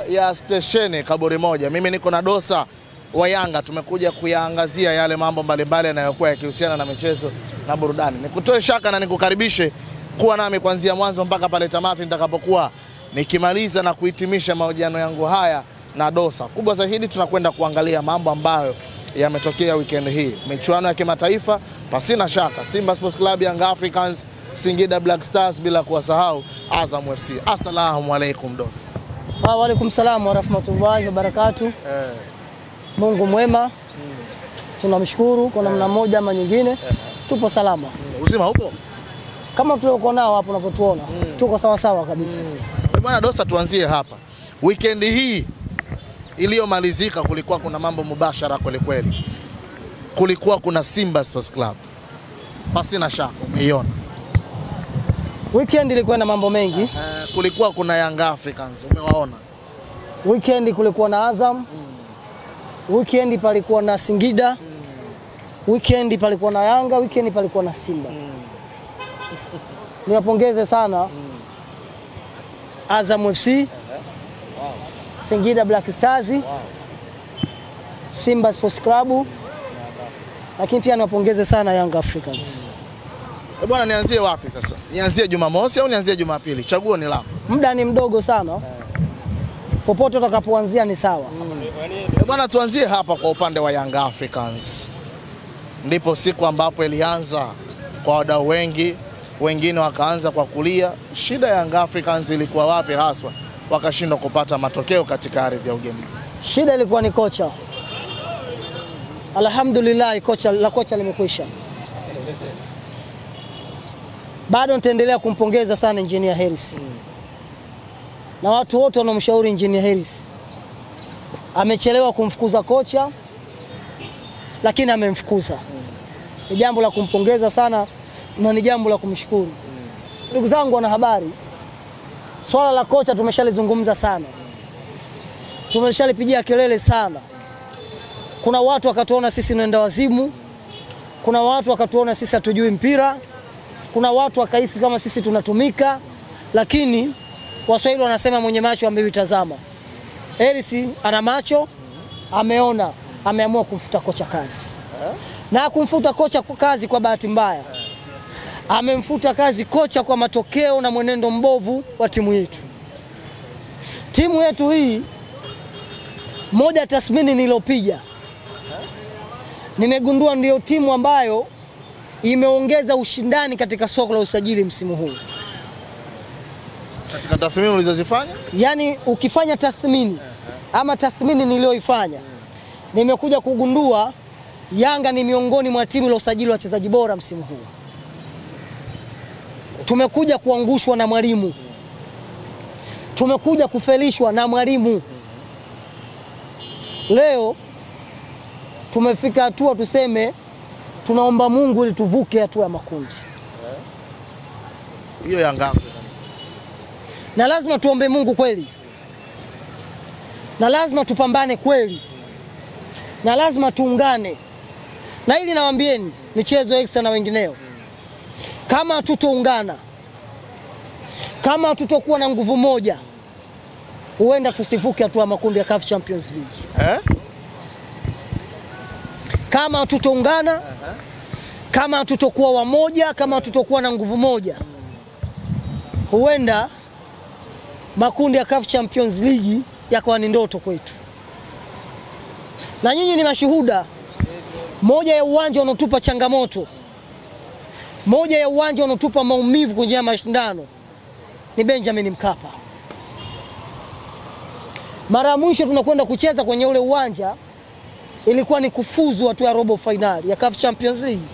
ya stesheni Kaburi Moja. Mimi niko na Dosa wa Yanga, tumekuja kuyaangazia yale mambo mbalimbali yanayokuwa yakihusiana na michezo na burudani. Nikutoe shaka na nikukaribishe kuwa nami kuanzia mwanzo mpaka pale tamati nitakapokuwa nikimaliza na kuhitimisha mahojiano yangu haya na Dosa. Kubwa zaidi tunakwenda kuangalia mambo ambayo yametokea weekend hii. Michuano ya kimataifa, pasina shaka Simba Sports Club, Young Africans, Singida Black Stars, bila kuwasahau Azam FC. Assalamu alaikum Dosa. Wa alaikum salam wa rahmatullahi wa barakatuh. Mungu mwema. Tunamshukuru kwa namna moja ama nyingine. Tupo salama. Uzima upo? Kama tuliokuwa nao hapo unapotuona. Tuko sawa sawa kabisa. Bwana Dosa, tuanzie hapa. Weekend hii iliyomalizika kulikuwa kuna mambo mubashara kweli kweli. Kulikuwa kuna Simba Sports Club. Pasina shaka umeiona. Weekend ilikuwa na mambo mengi. Kulikuwa kuna Young Africans, umewaona? Weekend kulikuwa na Azam. Weekend palikuwa na Singida. Weekend palikuwa na Yanga, weekend palikuwa na Simba. Niwapongeze sana Azam FC, Singida Black Stars, Simba Sports Club, lakini pia niwapongeze sana Young Africans. Bwana, nianzie wapi sasa? Nianzie Jumamosi au nianzie Jumapili? Chaguo ni lako. Muda ni mdogo sana. Popote utakapoanzia ni sawa. Bwana, tuanzie hapa kwa upande wa Young Africans. Ndipo siku ambapo ilianza kwa wadau wengi, wengine wakaanza kwa kulia. Shida ya Young Africans ilikuwa wapi haswa wakashindwa kupata matokeo katika ardhi ya ugeni? Shida ilikuwa ni kocha. Alhamdulillah, kocha limekwisha. Bado nitaendelea kumpongeza sana Engineer Harris. Na watu wote wanaomshauri Engineer Harris. Amechelewa kumfukuza kocha, lakini amemfukuza. Ni jambo la kumpongeza sana na ni jambo la kumshukuru. Ndugu zangu wana habari, swala la kocha tumeshalizungumza sana. Tumeshalipigia kelele sana. Kuna watu wakatuona sisi nenda wazimu. Kuna watu wakatuona sisi hatujui mpira. Kuna watu wakahisi kama sisi tunatumika, lakini Waswahili wanasema mwenye macho amevitazama. Harris ana macho, ameona, ameamua kumfuta kocha kazi. Na kumfuta kocha kazi kwa bahati mbaya. Amemfuta kazi kocha kwa matokeo na mwenendo mbovu wa timu yetu. Timu yetu hii, moja tathmini nilopiga, nimegundua ndio timu ambayo imeongeza ushindani katika soko la usajili msimu huu. Katika tathmini ulizozifanya? Yaani ukifanya tathmini ama tathmini nilioifanya, nimekuja kugundua Yanga ni miongoni mwa timu ile usajili wa wachezaji bora msimu huu. Tumekuja kuangushwa na mwalimu. Tumekuja kufelishwa na mwalimu. Leo tumefika hatua tuseme tunaomba Mungu ili tuvuke hatua ya makundi. Hiyo Young Africans. Na lazima tuombe Mungu kweli. Na lazima tupambane kweli. Na lazima tuungane. Na hili nawaambieni michezo extra na wengineo. Kama tutoungana, kama tutokuwa na nguvu moja, huenda tusivuke hatua ya makundi ya CAF Champions League. Kama tutoungana, kama tutokuwa wamoja, kama tutokuwa na nguvu moja, huenda makundi ya CAF Champions League yakawa ni ndoto kwetu. Na nyinyi ni mashuhuda. Moja ya uwanja unotupa changamoto, moja ya uwanja unotupa maumivu kwenye mashindano ni Benjamin Mkapa. Mara mwisho tunakwenda kucheza kwenye ule uwanja ilikuwa ni kufuzu hatua ya robo finali ya CAF Champions League.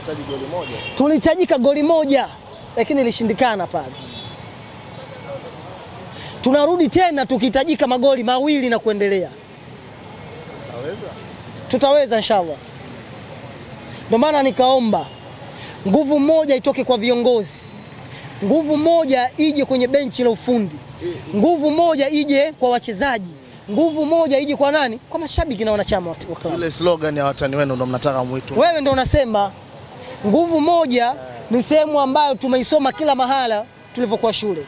Tunahitaji goli moja. Tulihitajika goli moja, lakini ilishindikana pale. Tunarudi tena tukihitajika magoli mawili na kuendelea. Tutaweza inshallah. Ndio maana nikaomba nguvu moja itoke kwa viongozi. Nguvu moja ije kwenye benchi la ufundi. Nguvu moja ije kwa wachezaji. Nguvu moja ije kwa nani? Kwa mashabiki na wanachama wa klabu. Ile slogan ya watani wenu ndio mnataka muitu. Wewe ndio unasema nguvu moja ni sehemu ambayo tumeisoma kila mahala tulivyokuwa shule.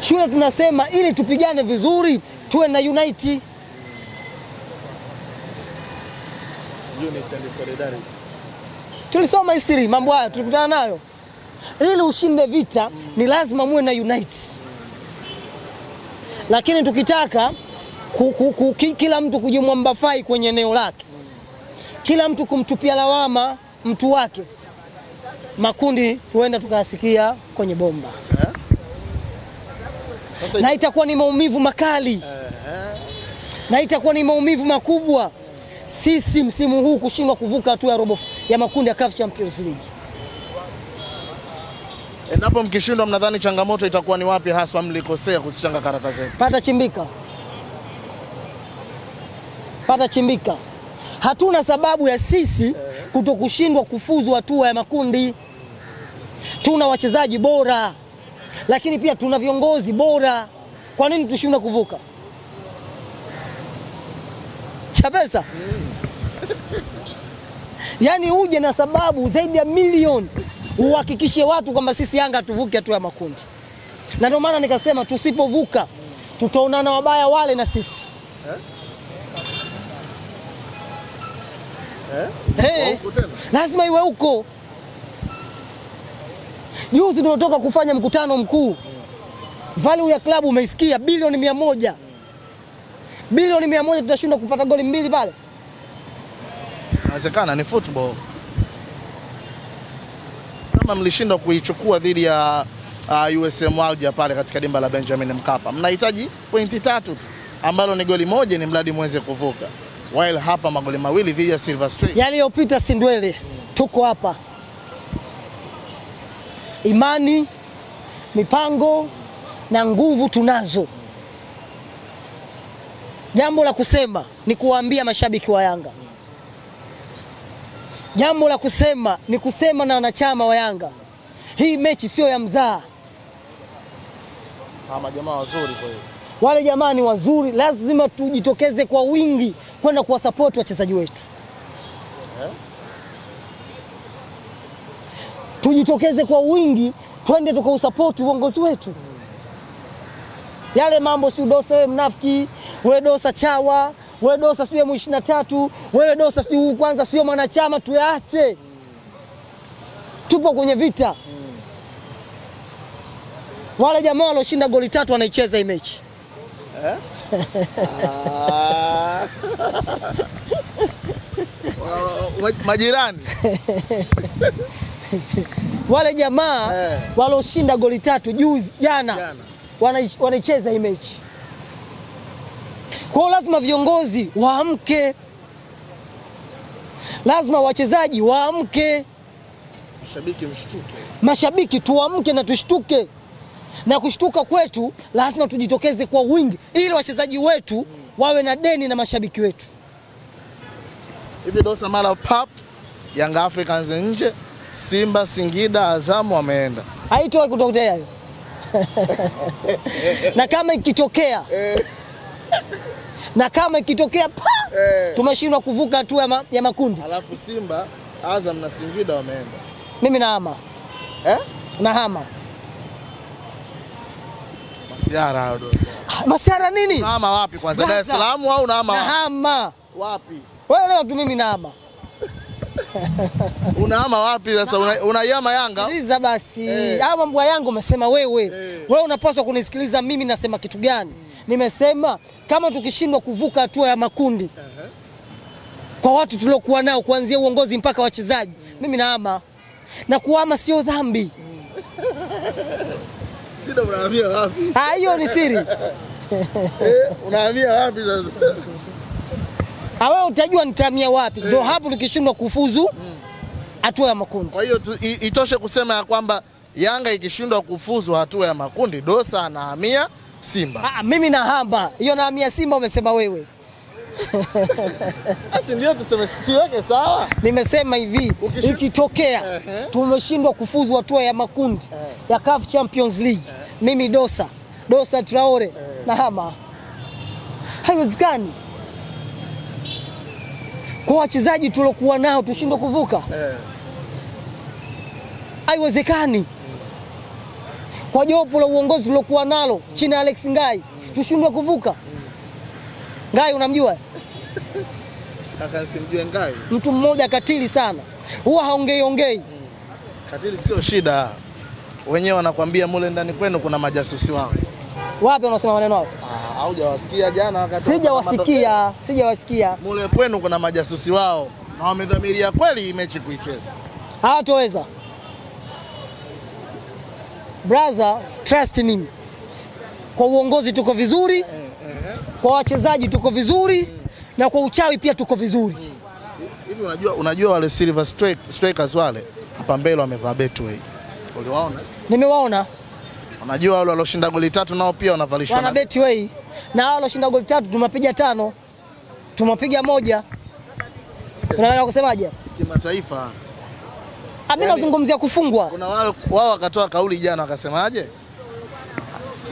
Shule tunasema ili tupigane vizuri tuwe na unity. Unity and solidarity. Tulisoma history, mambo haya tulikutana nayo. Ili ushinde vita ni lazima muwe na unite. Lakini tukitaka kila mtu kujimwambafai kwenye eneo lake, kila mtu kumtupia lawama mtu wake, makundi huenda tukasikia kwenye bomba. Na itakuwa ni maumivu makali. Na itakuwa ni maumivu makubwa sisi msimu huu kushindwa kuvuka hatua ya robo ya makundi ya CAF Champions League. Endapo mkishindwa, mnadhani changamoto itakuwa ni wapi haswa mlikosea kusichanga karata zetu? Pata chimbika. Hatuna sababu ya sisi kutokushindwa kufuzu hatua ya makundi. Tuna wachezaji bora, lakini pia tuna viongozi bora. Kwa nini tushindwe kuvuka? Chabesa. Yaani uje na sababu zaidi ya milioni uhakikishe watu kwamba sisi Yanga tuvuke hatua ya makundi. Na ndio maana nikasema tusipovuka tutaonana wabaya wale na sisi. Lazima iwe huko. Juzi tunatoka kufanya mkutano mkuu. Value ya klabu umeisikia, bilioni 100. Bilioni 100 tutashindwa kupata goli 2 pale? Inawezekana, ni football. Kama mlishindwa kuichukua dhidi ya USM Alger pale katika dimba la Benjamin Mkapa, mnahitaji pointi 3 tu, ambalo ni goli 1 ni mradi muweze kuvuka. While hapa magoli 2 dhidi ya Silver Strikers. Yaliyopita si ndwele. Tuko hapa. Imani, mipango na nguvu tunazo. Jambo la kusema ni kuwaambia mashabiki wa Yanga. Jambo la kusema ni kusema na wanachama wa Yanga. Hii mechi sio ya mzaa. Jamaa wazuri kwa hiyo. Wale jamaa ni wazuri, lazima tujitokeze kwa wingi kwenda kuwasupport wachezaji wetu. Tujitokeze kwa wingi, twende tukausupport uongozi wetu. Yale mambo si Dosa wewe mnafiki, wewe Dosa chawa, wewe Dosa sio M23, wewe Dosa sio kwanza sio mwanachama, tuache. Tupo kwenye vita. Wale jamaa walioshinda goli 3 wanaicheza hii mechi. Majirani. Wale jamaa walioshinda goli 3 juzi jana wanaicheza hii mechi. Kwa lazima viongozi waamke. Lazima wachezaji waamke. Mashabiki mshtuke. Mashabiki tuamke na tushtuke. Na kushtuka kwetu lazima tujitokeze kwa wingi ili wachezaji wetu wawe na deni na mashabiki wetu. Hivi Dosa mara pap Young Africans nje, Simba, Singida, Azam wameenda. Haitoki kutokea hiyo. Na kama ikitokea tumeshindwa kuvuka hatua ya makundi. Alafu Simba, Azam na Singida wameenda. Mimi nahama. Nahama. Masiara hao Dosa. Masiara nini? Nahama wapi kwanza? Dar es Salaam au nahama wapi? Nahama. Wapi? Wewe leo tu mimi nahama. Unahama wapi sasa? Unayama Yanga? Sikiliza basi. Hao mambo ya Yanga umesema wewe. Wewe unapaswa kunisikiliza mimi nasema kitu gani? Nimesema kama tukishindwa kuvuka hatua ya makundi kwa watu tuliokuwa nao kuanzia uongozi mpaka wachezaji, mimi nahama. Na kuhama sio dhambi. Shida unahamia wapi? Hiyo ni siri. Unahamia wapi sasa? Wewe utajua nitahamia wapi. Ndio hapo tukishindwa kufuzu hatua ya makundi. Kwa hiyo itoshe kusema ya kwamba Yanga ikishindwa kufuzu hatua ya makundi, Dosa anahamia Simba. Mimi nahama. Hiyo nahamia Simba umesema wewe. Asi ndio tuseme sikiweke sawa. Nimesema hivi, ikitokea tumeshindwa kufuzu hatua ya makundi ya CAF Champions League, mimi Dosa Traore nahama. Haiwezekani. Kwa wachezaji tuliokuwa nao tushindwe kuvuka. Haiwezekani. kwa jopo la uongozi tulokuwa nalo chini ya Alex Ngai tushindwe kuvuka. Ngai unamjua? Kaka simjue Ngai. Mtu mmoja katili sana. Huwa haongei. Katili sio shida. Wenyewe wanakuambia mule ndani kwenu kuna majasusi wao. Wapi wanasema maneno hayo? Haujawasikia jana wakati? Sijawasikia. Mule kwenu kuna majasusi wao na wamedhamiria kweli mechi kuicheza. Hawatoweza. Brother, trust me. Kwa uongozi tuko vizuri, kwa wachezaji tuko vizuri, na kwa uchawi pia tuko vizuri. Hivi unajua wale Silver Strikers wale hapa mbele wamevaa Betway. Uliwaona? Nimewaona. Unajua wale walioshinda goli 3 nao pia wanavalishwa na Betway. Na wale walioshinda goli 3 tumepiga 5. Tumepiga 1. Unataka kusemaje? Kimataifa. Mimi nazungumzia kufungwa. Kuna wao wakatoa kauli jana wakasemaje?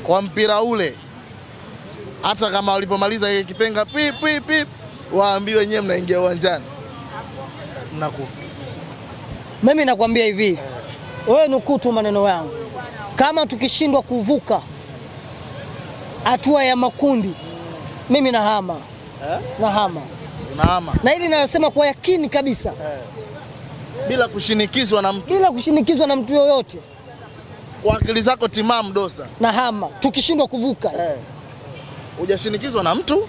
Kwa mpira ule hata kama walipomaliza ile kipenga pip waambiwe wenyewe mnaingia uwanjani mnakufa. Mimi nakwambia hivi. Wewe nukutu maneno yangu. Kama tukishindwa kuvuka hatua ya makundi, mimi nahama. Nahama. Unahama. Na hili nasema kwa yakini kabisa. Bila kushinikizwa na mtu. Bila kushinikizwa na mtu yoyote. Kwa akili zako timamu Dosa. Nahama. Tukishindwa kuvuka. Hujashinikizwa na mtu?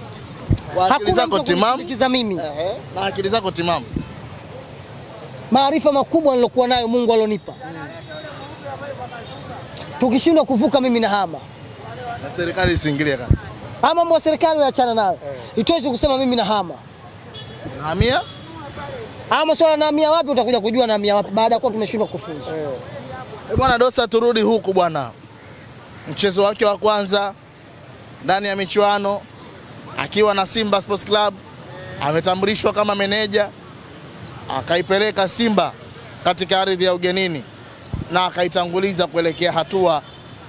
Kwa akili zako timamu. Mimi. Na akili zako timamu. Maarifa makubwa nilokuwa nayo Mungu alonipa. Tukishindwa kuvuka mimi nahama. Na serikali isiingilie kati. Mambo ya serikali yaachana nayo. Itoshi kusema mimi nahama. Nahamia? Swala nahamia wapi utakuja kujua nahamia wapi baada ya kuwa tumeshindwa kufuzu. Bwana Dosa, turudi huku bwana. Mchezo wake wa kwanza ndani ya michuano akiwa na Simba Sports Club ametambulishwa kama meneja, akaipeleka Simba katika ardhi ya ugenini na akaitanguliza kuelekea hatua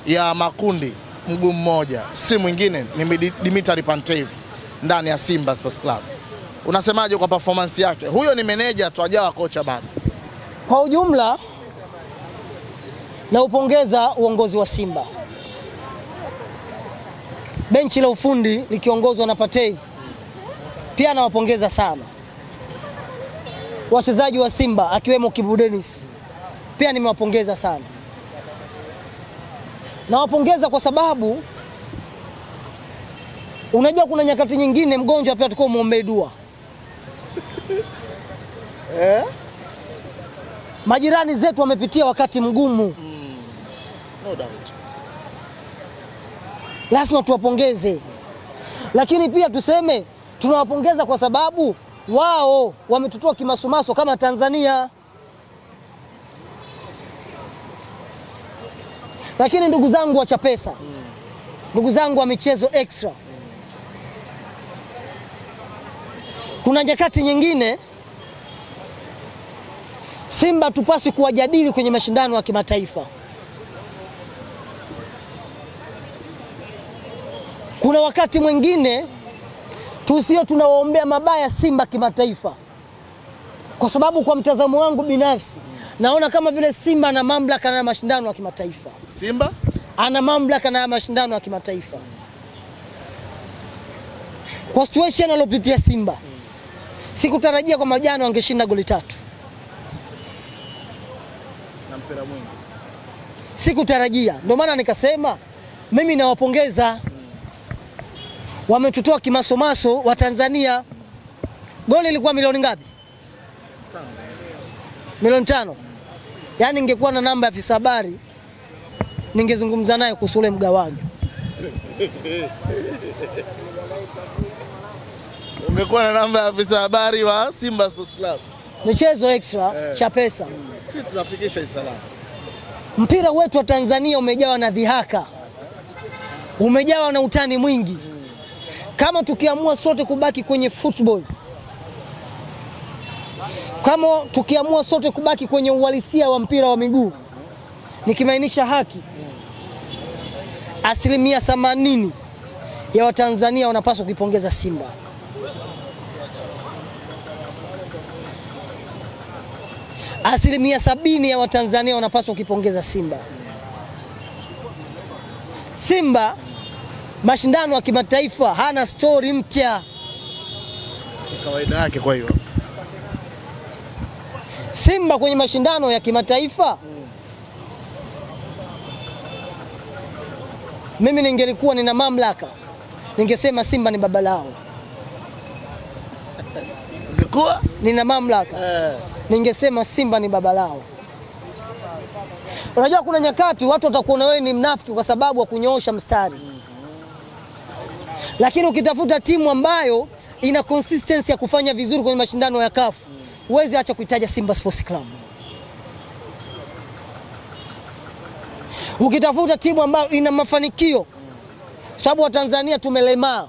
ya makundi mguu mmoja, si mwingine ni Dimitri Pantev ndani ya Simba Sports Club. Unasemaje kwa performance yake? Huyo ni meneja tu, hajawa kocha bado. Kwa ujumla na upongeza uongozi wa Simba. Benchi la ufundi likiongozwa na Pantev pia nawapongeza sana. Wachezaji wa Simba akiwemo Kibu Dennis pia nimewapongeza sana. Nawapongeza kwa sababu unajua kuna nyakati nyingine mgonjwa pia tukao muombe dua. Majirani zetu wamepitia wakati mgumu. No doubt. Lazima tuwapongeze. Lakini pia tuseme tunawapongeza kwa sababu wao wametutoa kimasumaso kama Tanzania. Lakini ndugu zangu wa Chapesa, ndugu zangu wa michezo extra, kuna nyakati nyingine Simba tupaswi kuwajadili kwenye mashindano ya kimataifa. Kuna wakati mwingine tusio tunawaombea mabaya Simba kimataifa. Kwa sababu kwa mtazamo wangu binafsi naona kama vile Simba ana mamlaka na mashindano ya kimataifa. Simba ana mamlaka na mashindano ya kimataifa. Kwa situation alopitia Simba, sikutarajia kwa majana wangeshinda goli 3. Na mpira mwingi. Sikutarajia. Ndio maana nikasema mimi nawapongeza. Wametutoa kimasomaso wa Tanzania. Goli ilikuwa milioni ngapi? 5. Milioni 5. Yaani ningekuwa na namba ya afisa habari ningezungumza naye kuhusu ule mgawanyo. Ungekuwa na namba ya afisa habari wa Simba Sports Club. Michezo extra Chapesa. Sisi tunafikisha isalama. Mpira wetu wa Tanzania umejawa na dhihaka. Umejawa na utani mwingi. Kama tukiamua sote kubaki kwenye football, kama tukiamua sote kubaki kwenye uhalisia wa mpira wa miguu, nikimaanisha haki, 80% ya Watanzania wanapaswa kuipongeza Simba. Asilimia 70 ya Watanzania wanapaswa kuipongeza Simba. Simba mashindano ya kimataifa hana story mpya. Kawaida yake kwa hiyo. Simba kwenye mashindano ya kimataifa mimi ningelikuwa nina mamlaka ningesema Simba ni baba lao. Ungekuwa nina mamlaka ningesema Simba ni baba lao. Unajua kuna nyakati watu watakuona wewe ni mnafiki kwa sababu ya kunyoosha mstari. Lakini ukitafuta timu ambayo ina consistency ya kufanya vizuri kwenye mashindano ya CAF, huwezi acha kuitaja Simba Sports Club. Ukitafuta timu ambayo ina mafanikio, sababu wa Tanzania tumelemaa.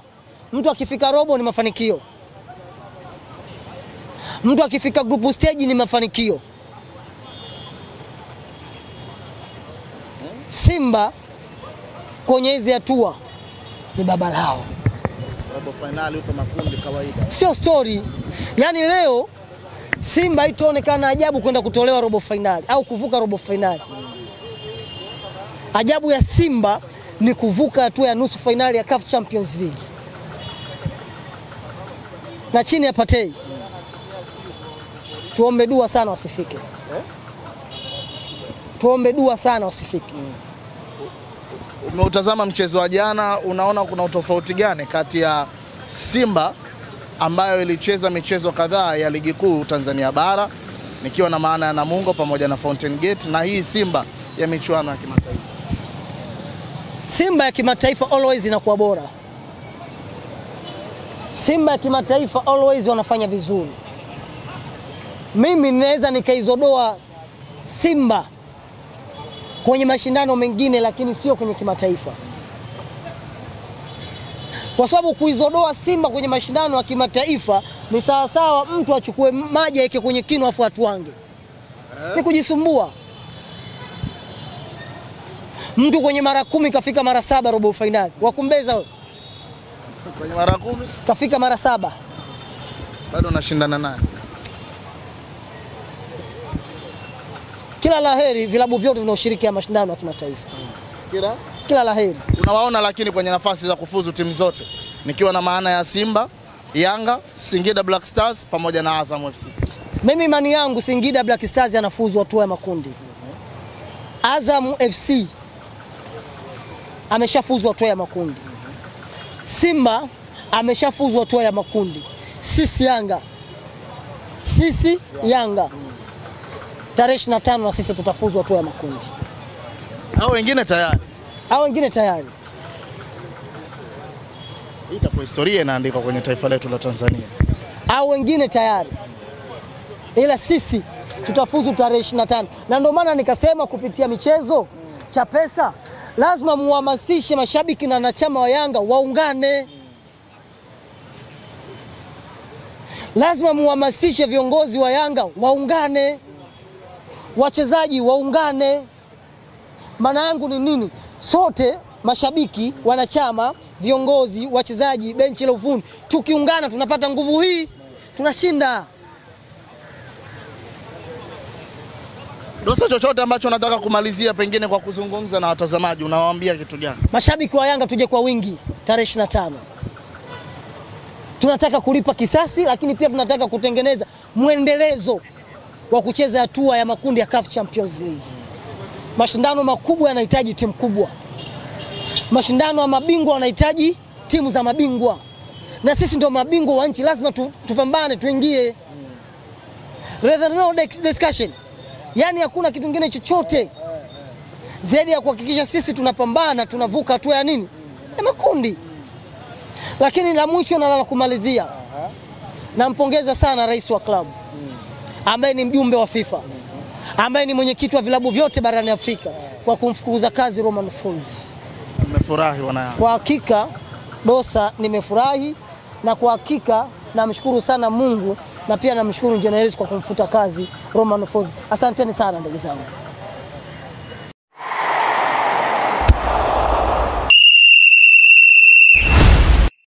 Mtu akifika robo ni mafanikio. Mtu akifika group stage ni mafanikio. Simba kwenye hizi hatua ni baba lao. robo finali huko makundi kawaida. Sio story. Yaani leo Simba itaonekana ajabu kwenda kutolewa robo finali au kuvuka robo finali. Ajabu ya Simba ni kuvuka hatua ya nusu finali ya CAF Champions League. Na chini ya Partey. Tuombe dua sana wasifike. Tuombe dua sana wasifike. Umeutazama mchezo wa jana, unaona kuna utofauti gani kati ya Simba ambayo ilicheza michezo kadhaa ya ligi kuu Tanzania bara, nikiwa na maana ya Namungo pamoja na Fountain Gate, na hii Simba ya michuano ya kimataifa? Simba ya kimataifa always inakuwa bora. Simba ya kimataifa always wanafanya vizuri. Mimi ninaweza nikaizodoa Simba kwenye mashindano mengine lakini sio kwenye kimataifa. Kwa sababu kuizodoa Simba kwenye mashindano ya kimataifa ni sawa sawa mtu achukue maji yake kwenye kinu afu atuange. Ni kujisumbua. Mtu kwenye mara 10 kafika mara 7 robo finali. Wakumbeza wewe. Kwenye mara 10 kafika mara 7. Bado unashindana naye. Kila laheri vilabu vyote vinaoshiriki ya mashindano ya kimataifa. Kila laheri. Unawaona lakini kwenye nafasi za kufuzu timu zote, nikiwa na maana ya Simba, Yanga, Singida Black Stars pamoja na Azam FC. Mimi imani yangu Singida Black Stars anafuzu hatua ya makundi. Azam FC ameshafuzu hatua ya makundi. Simba ameshafuzu hatua ya makundi. Sisi Yanga tarehe 25 na sisi tutafuzu hatua ya makundi. Hao wengine tayari. Itakuwa historia inaandikwa kwenye taifa letu la Tanzania. Hao wengine tayari. Ila sisi tutafuzu tarehe 25. Na ndio maana nikasema kupitia michezo cha pesa lazima muhamasishe mashabiki na wanachama wa Yanga waungane. Lazima muhamasishe viongozi wa Yanga waungane. Wachezaji waungane. Maana yangu ni nini? Sote mashabiki, wanachama, viongozi, wachezaji, benchi la ufundi tukiungana tunapata nguvu hii, tunashinda. Dosa, chochote ambacho nataka kumalizia pengine kwa kuzungumza na watazamaji, unawaambia kitu gani? Mashabiki wa Yanga tuje kwa wingi tarehe 25. Tunataka kulipa kisasi lakini pia tunataka kutengeneza mwendelezo wa kucheza hatua ya makundi ya CAF Champions League. Mashindano makubwa yanahitaji timu kubwa. Mashindano ya mabingwa yanahitaji timu za mabingwa. Na sisi ndio mabingwa wa nchi, lazima tupambane tuingie. Rather no discussion. Yaani hakuna kitu kingine chochote zaidi ya kuhakikisha sisi tunapambana tunavuka hatua ya nini? Ya makundi. Lakini la mwisho na la kumalizia, nampongeza sana rais wa klabu ambaye ni mjumbe wa FIFA, ambaye ni mwenyekiti wa vilabu vyote barani Afrika kwa kumfukuza kazi Romain Folz. Nimefurahi wana. Kwa hakika Dosa nimefurahi, na kwa hakika namshukuru sana Mungu na pia namshukuru Generals kwa kumfuta kazi Romain Folz. Asanteni sana ndugu zangu.